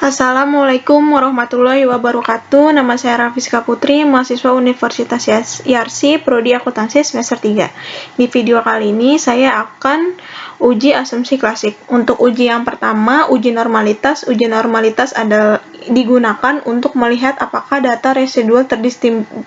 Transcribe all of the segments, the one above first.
Assalamualaikum warahmatullahi wabarakatuh. Nama saya Rafiska Putri, mahasiswa Universitas Yarsi, Prodi Akuntansi semester 3. Di video kali ini saya akan uji asumsi klasik. Untuk uji yang pertama, uji normalitas. Uji normalitas adalah digunakan untuk melihat apakah data residual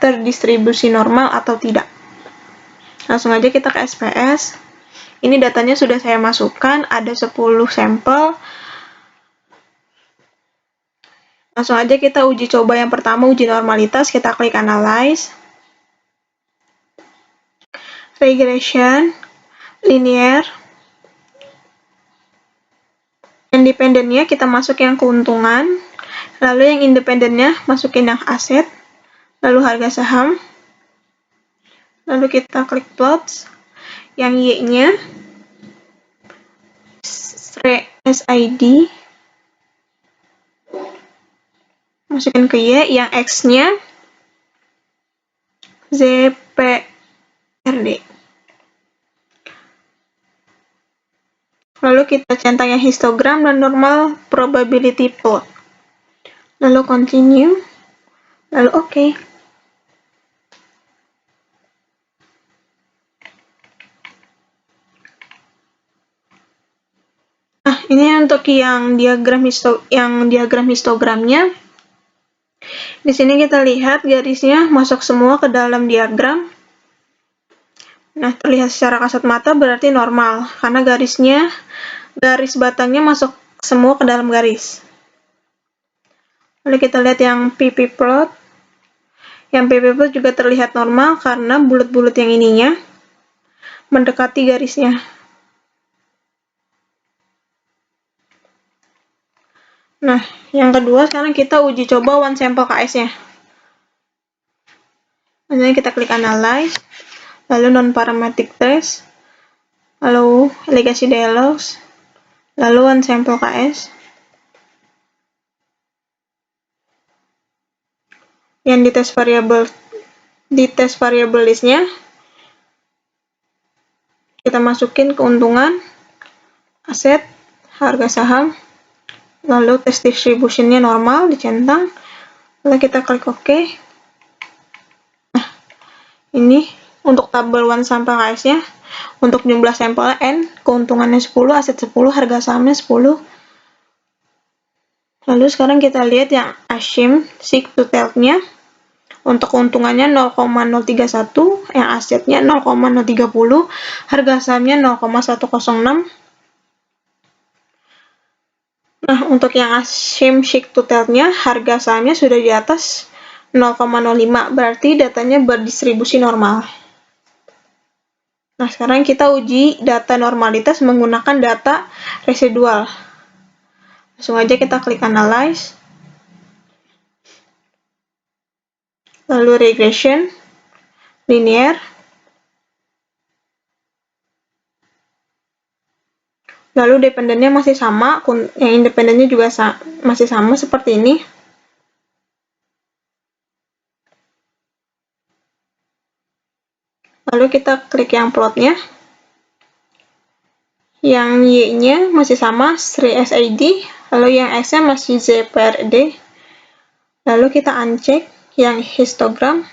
terdistribusi normal atau tidak. Langsung aja kita ke SPS. Ini datanya sudah saya masukkan, ada 10 sampel. Langsung aja kita uji coba yang pertama, uji normalitas. Kita klik Analyze, Regression, Linear. Independennya kita masuk yang keuntungan, lalu yang independennya masukin yang aset, lalu harga saham, lalu kita klik Plots. Yang Y-nya SID, masukin ke Y, yang X-nya ZPRD. Lalu kita centang yang histogram dan normal probability plot. Lalu continue, lalu OK. Nah, ini untuk yang diagram histogramnya. Di sini kita lihat garisnya masuk semua ke dalam diagram. Nah, terlihat secara kasat mata berarti normal, karena garis batangnya masuk semua ke dalam garis. Lalu kita lihat yang PP plot. Yang PP plot juga terlihat normal, karena bulat-bulat yang ininya mendekati garisnya. Nah, yang kedua sekarang kita uji coba one sample KS-nya. Kemudian kita klik Analyze, lalu non-parametric trace, lalu legacy dialogs, lalu one sample KS. Yang di tes variable list-nya kita masukin keuntungan, aset, harga saham, lalu tes distribution-nya normal, dicentang, lalu kita klik OK. Nah, ini untuk tabel one sample KS-nya, untuk jumlah sampelnya N, keuntungannya 10, aset 10, harga sahamnya 10. Lalu sekarang kita lihat yang assume seek to tell-nya. Untuk keuntungannya 0,031, yang asetnya 0,030, harga sahamnya 0,106. Nah, untuk yang assume seek to tell-nya, harga sahamnya sudah di atas 0,05, berarti datanya berdistribusi normal. Nah, sekarang kita uji data normalitas menggunakan data residual. Langsung aja kita klik Analyze, lalu Regression, Linear, lalu dependennya masih sama, yang independennya juga masih sama seperti ini. Lalu kita klik yang plotnya. Yang Y-nya masih sama, SID, lalu yang X-nya masih ZPRD. Lalu kita uncheck yang histogram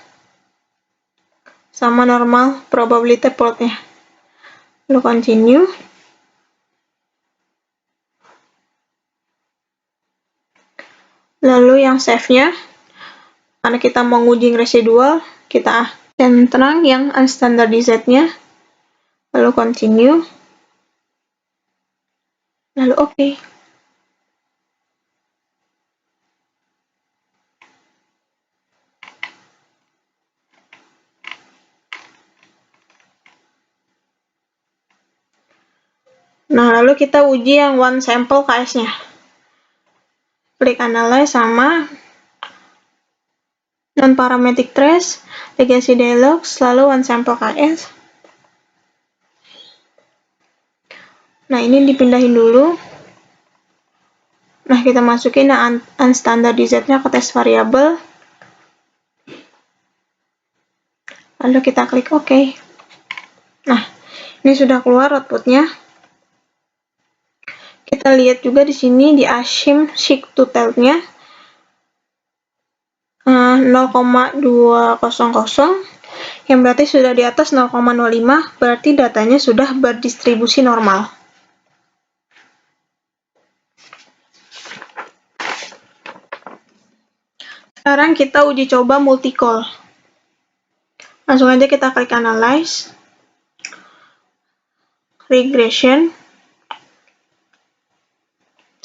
sama normal probability plotnya. Lalu continue. Lalu yang save-nya, karena kita mau nguji residual, kita centang yang unstandardized-nya. Lalu continue. Lalu OK. Nah, lalu kita uji yang one sample KS-nya. Klik Analyze sama non-parametric trace, legacy dialogs, lalu one sample KS. Nah, ini dipindahin dulu. Nah, kita masukin yang unstandardized-nya ke tes variable. Lalu kita klik OK. Nah, ini sudah keluar output-nya. Kita lihat juga di sini di Ashim Seek to Tell-nya 0,200, yang berarti sudah di atas 0,05, berarti datanya sudah berdistribusi normal. Sekarang kita uji coba multi-call. Langsung aja kita klik Analyze, Regression.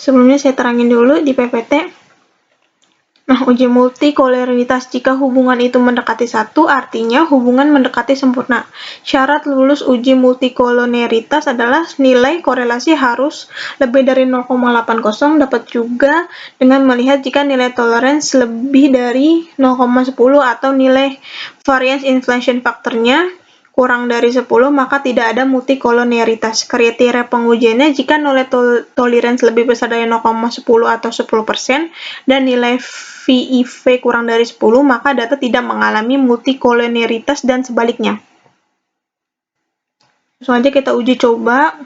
Sebelumnya saya terangin dulu di PPT. Nah, uji multikoleritas. Jika hubungan itu mendekati 1, artinya hubungan mendekati sempurna. Syarat lulus uji multikoleritas adalah nilai korelasi harus lebih dari 0,80. Dapat juga dengan melihat jika nilai tolerance lebih dari 0,10 atau nilai variance inflation factor-nya kurang dari 10, maka tidak ada multikoleritas. Kriteria pengujiannya jika nilai tolerance lebih besar dari 0,10 atau 10% dan nilai VIV kurang dari 10, maka data tidak mengalami multikoleritas dan sebaliknya. Langsung aja kita uji coba.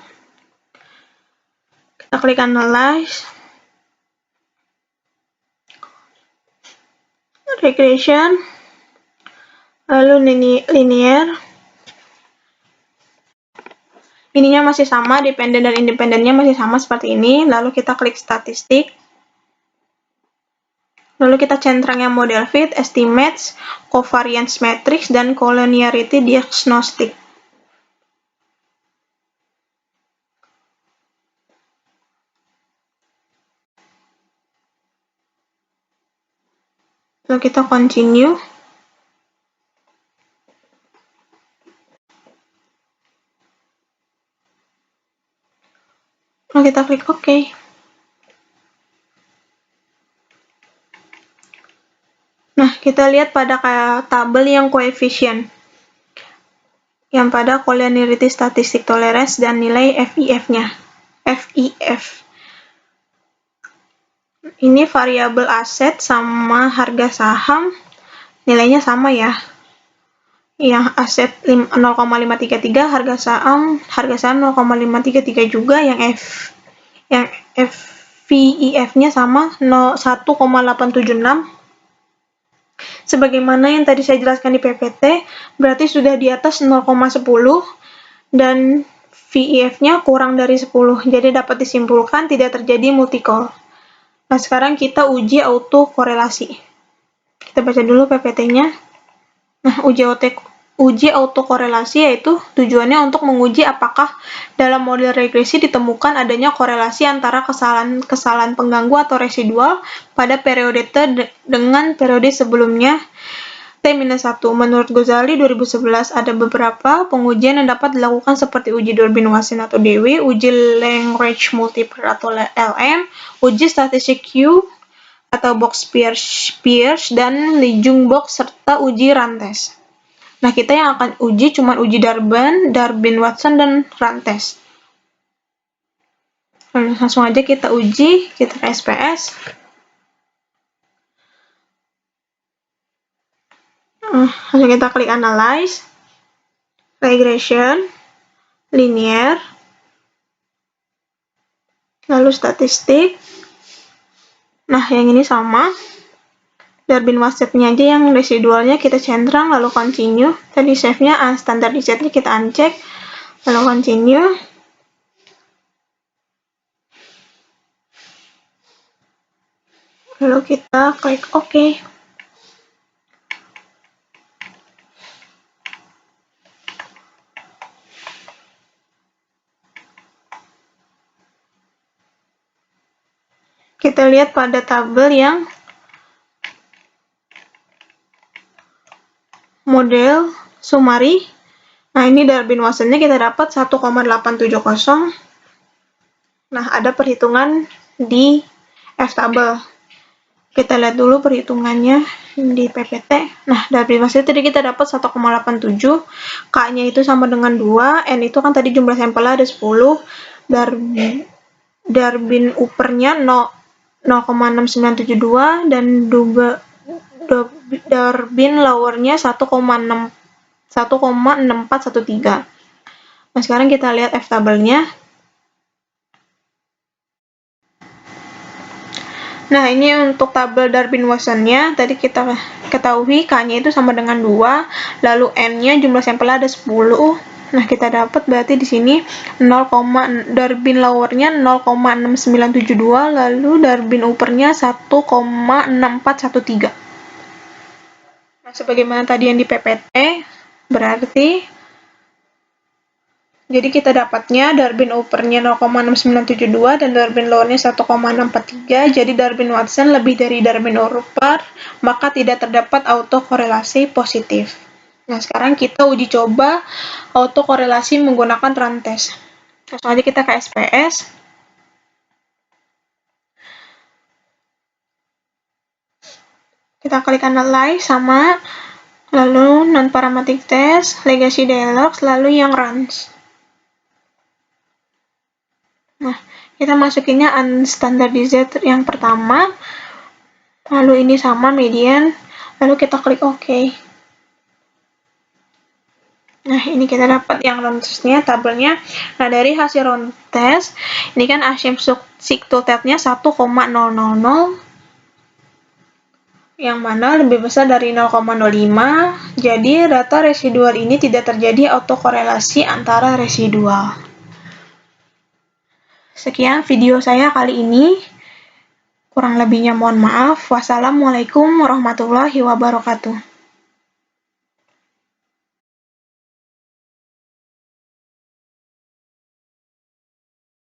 Kita klik Analyze, Regression, lalu Linear. Ininya masih sama, dependen dan independennya masih sama seperti ini. Lalu kita klik Statistik. Lalu kita centang yang model fit, estimates, covariance matrix, dan collinearity diagnostic. Lalu kita continue. Lalu kita klik OK. Nah, kita lihat pada tabel yang koefisien. Yang pada collinearity statistic tolerance dan nilai FIF-nya. FIF. Ini variabel aset sama harga saham, nilainya sama ya. Yang aset 0,533, harga saham 0,533 juga, yang FIF-nya sama 1,876. Sebagaimana yang tadi saya jelaskan di PPT, berarti sudah di atas 0,10 dan VIF-nya kurang dari 10. Jadi dapat disimpulkan tidak terjadi multi-call. Nah, sekarang kita uji autokorelasi. Kita baca dulu PPT-nya. Nah, uji autokorelasi yaitu tujuannya untuk menguji apakah dalam model regresi ditemukan adanya korelasi antara kesalahan pengganggu atau residual pada periode T dengan periode sebelumnya T-1. Menurut Ghazali 2011, ada beberapa pengujian yang dapat dilakukan seperti uji Durbin-Watson atau DW, uji Lagrange multiplier atau LM, uji statistik Q atau Box-Pierce dan Lijung box serta uji Rantes. Nah, kita yang akan uji cuma uji Durbin-Watson dan Rantes. Langsung aja kita uji, kita ke SPS. Langsung kita klik Analyze, Regression, Linear, lalu Statistik. Nah, yang ini sama. Durbin-Watson-nya aja yang residualnya kita centang, lalu continue. Tadi save-nya unstandardized-nya kita uncheck, lalu continue. Lalu kita klik OK. Kita lihat pada tabel yang model summary. Nah, ini Durbin-Watson-nya kita dapat 1,870. Nah, ada perhitungan di F-table. Kita lihat dulu perhitungannya di PPT. Nah, Durbin-Watson tadi kita dapat 1,87. K-nya itu sama dengan 2. N itu kan tadi jumlah sampelnya ada 10. Durbin uppernya 0,6972 dan Durbin lowernya 1,6413. Nah, sekarang kita lihat F-tabelnya. Nah, ini untuk tabel Darwin-Watsonnya. Tadi kita ketahui K-nya itu sama dengan 2, lalu N-nya jumlah sampelnya ada 10. Nah, kita dapat berarti di sini Darwin lower-nya 0,6972, lalu Darwin upper-nya 1,6413. Nah, sebagaimana tadi yang di PPT, berarti jadi kita dapatnya Darwin upper-nya 0,6972 dan Darwin lower-nya 1,643. Jadi Darwin Watson lebih dari Darwin upper, maka tidak terdapat autokorelasi positif. Nah, sekarang kita uji coba autokorelasi menggunakan run test. Langsung aja kita ke SPS. Kita klik analyze sama, lalu non-parametric test, legacy dialogs, lalu yang runs. Nah, kita masukinnya unstandardized yang pertama, lalu ini sama median, lalu kita klik OK. Nah, ini kita dapat yang round test-nya, tabelnya. Nah, dari hasil round test, ini kan asymptotic-to-nya 1,000, yang mana lebih besar dari 0,05, jadi data residual ini tidak terjadi autokorelasi antara residual. Sekian video saya kali ini. Kurang lebihnya mohon maaf. Wassalamualaikum warahmatullahi wabarakatuh.